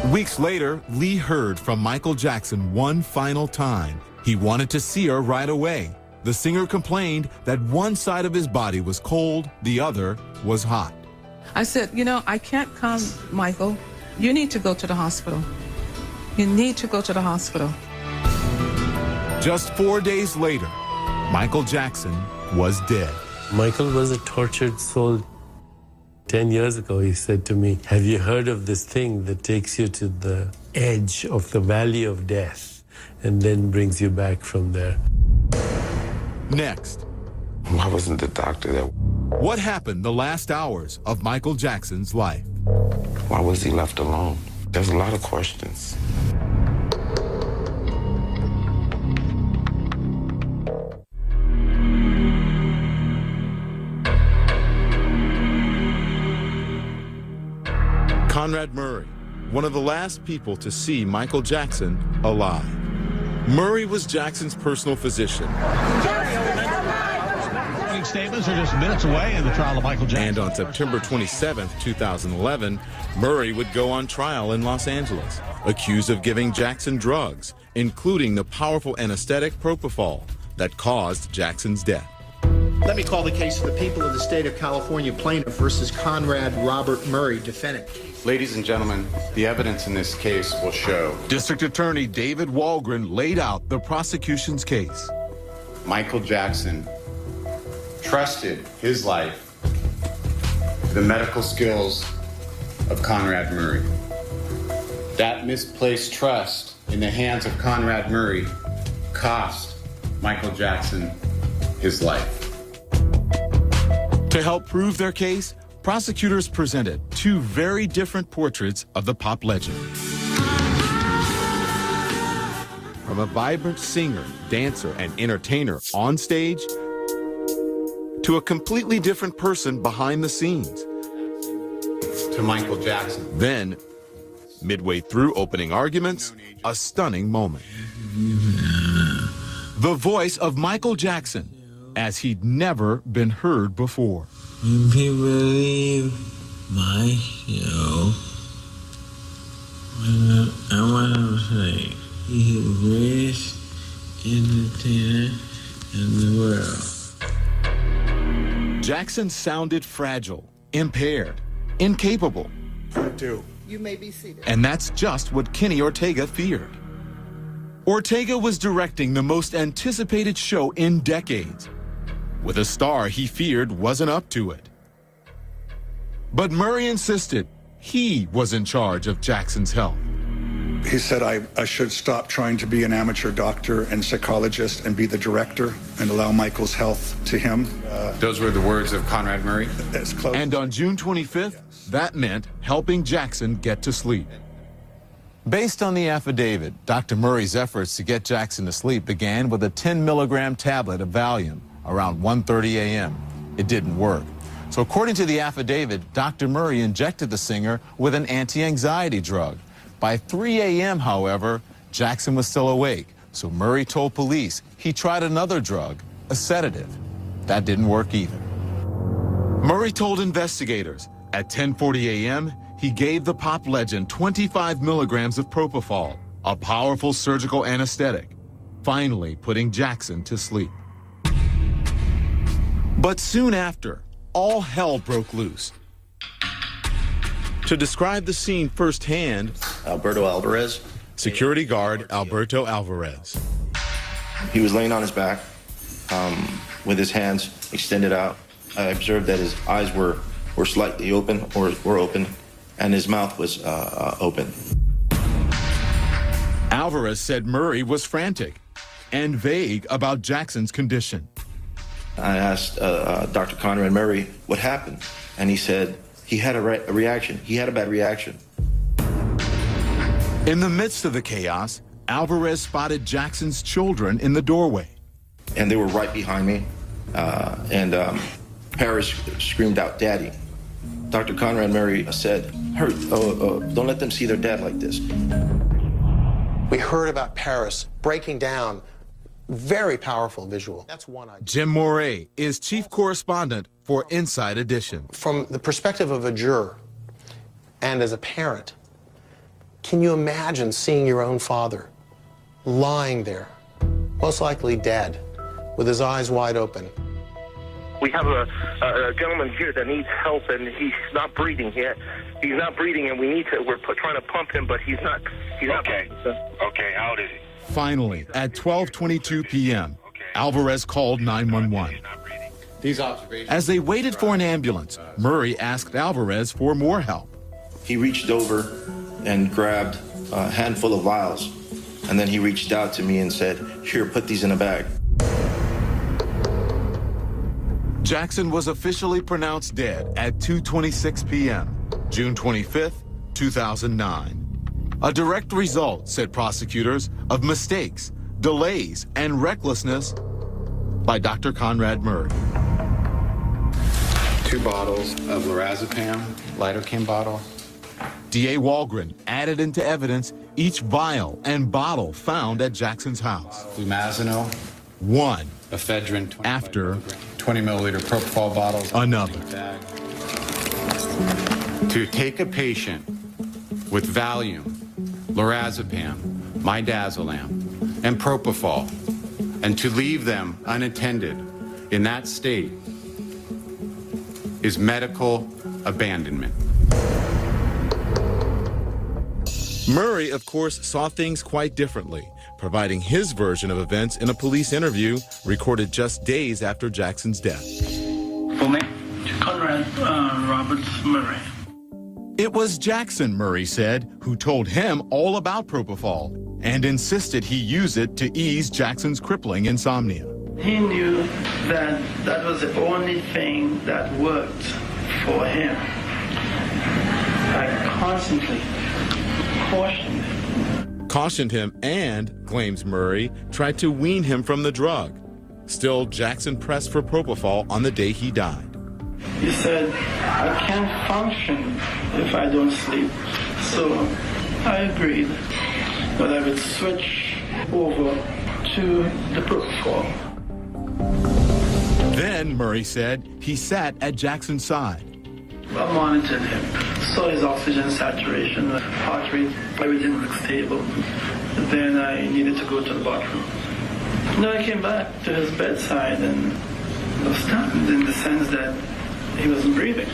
Weeks later, Lee heard from Michael Jackson one final time. He wanted to see her right away. The singer complained that one side of his body was cold, the other was hot. I said, you know, I can't come, Michael. You need to go to the hospital. You need to go to the hospital. Just 4 days later, Michael Jackson was dead. Michael was a tortured soul. 10 years ago, he said to me, have you heard of this thing that takes you to the edge of the valley of death and then brings you back from there? Next. Why wasn't the doctor there? What happened the last hours of Michael Jackson's life? Why was he left alone? There's a lot of questions. Conrad Murray, one of the last people to see Michael Jackson alive. Murray was Jackson's personal physician. Statements are just minutes away in the trial of Michael Jackson. And on September 27, 2011, Murray would go on trial in Los Angeles, accused of giving Jackson drugs, including the powerful anesthetic propofol that caused Jackson's death. Let me call the case of the people of the state of California, plaintiff versus Conrad Robert Murray, defendant. Ladies and gentlemen, the evidence in this case will show. District Attorney David Walgren laid out the prosecution's case. Michael Jackson trusted his life to the medical skills of Conrad Murray. That misplaced trust in the hands of Conrad Murray cost Michael Jackson his life. To help prove their case, prosecutors presented two very different portraits of the pop legend. From a vibrant singer, dancer, and entertainer on stage, to a completely different person behind the scenes. To Michael Jackson. Then, midway through opening arguments, a stunning moment. The voice of Michael Jackson, as he'd never been heard before. When people leave my show, I want to say, he's the greatest entertainer in the world. Jackson sounded fragile, impaired, incapable. You may be seated. And that's just what Kenny Ortega feared. Ortega was directing the most anticipated show in decades, with a star he feared wasn't up to it. But Murray insisted he was in charge of Jackson's health. He said I should stop trying to be an amateur doctor and psychologist and be the director and allow Michael's health to him. Those were the words of Conrad Murray? As close. And on June 25th, that meant helping Jackson get to sleep. Based on the affidavit, Dr. Murray's efforts to get Jackson to sleep began with a 10-milligram tablet of Valium around 1:30 a.m. It didn't work. So according to the affidavit, Dr. Murray injected the singer with an anti-anxiety drug. By 3 a.m., however, Jackson was still awake, so Murray told police he tried another drug, a sedative. That didn't work either. Murray told investigators at 10:40 a.m., he gave the pop legend 25 milligrams of propofol, a powerful surgical anesthetic, finally putting Jackson to sleep. But soon after, all hell broke loose. To describe the scene firsthand, Alberto Alvarez. Security guard Alberto Alvarez. He was laying on his back with his hands extended out. I observed that his eyes were slightly open or were open, and his mouth was open. Alvarez said Murray was frantic and vague about Jackson's condition. I asked Dr. Conrad Murray what happened, and he said he had a reaction. He had a bad reaction. In the midst of the chaos, Alvarez spotted Jackson's children in the doorway. And they were right behind me, and Paris screamed out, "Daddy." Dr. Conrad Murray said, "Hurry, don't let them see their dad like this." We heard about Paris breaking down. Very powerful visual. That's one idea. Jim Moret is chief correspondent for Inside Edition. From the perspective of a juror and as a parent, Can you imagine seeing your own father lying there, most likely dead, with his eyes wide open? We have a gentleman here that needs help, and he's not breathing yet. He's not breathing, and we're trying to pump him, but he's not. Okay. Okay, how old is he? Finally, at 12:22 p.m., Alvarez called 911. These observations. As they waited for an ambulance, Murray asked Alvarez for more help. He reached over and grabbed a handful of vials, and then he reached out to me and said, "Here, put these in a bag." Jackson was officially pronounced dead at 2:26 p.m., June 25th, 2009. A direct result, said prosecutors, of mistakes, delays, and recklessness by Dr. Conrad Murray. 2 bottles of lorazepam, lidocaine bottle. D.A. Walgren added into evidence each vial and bottle found at Jackson's house. Flumazenil, One ephedrine, after 20 milliliter propofol bottles. another. To take a patient with Valium, lorazepam, midazolam, and propofol, and to leave them unattended in that state is medical abandonment. Murray, of course, saw things quite differently, providing his version of events in a police interview recorded just days after Jackson's death. For me, Conrad Robert Murray. It was Jackson, Murray said, who told him all about propofol and insisted he use it to ease Jackson's crippling insomnia. He knew that that was the only thing that worked for him. I constantly cautioned him and, claims Murray, tried to wean him from the drug. Still, Jackson pressed for propofol on the day he died. He said, "I can't function if I don't sleep." So I agreed that I would switch over to the propofol. Then, Murray said, he sat at Jackson's side. I monitored him, saw his oxygen saturation, heart rate, everything looked stable. Then I needed to go to the bathroom. Then I came back to his bedside and I was stunned in the sense that he wasn't breathing.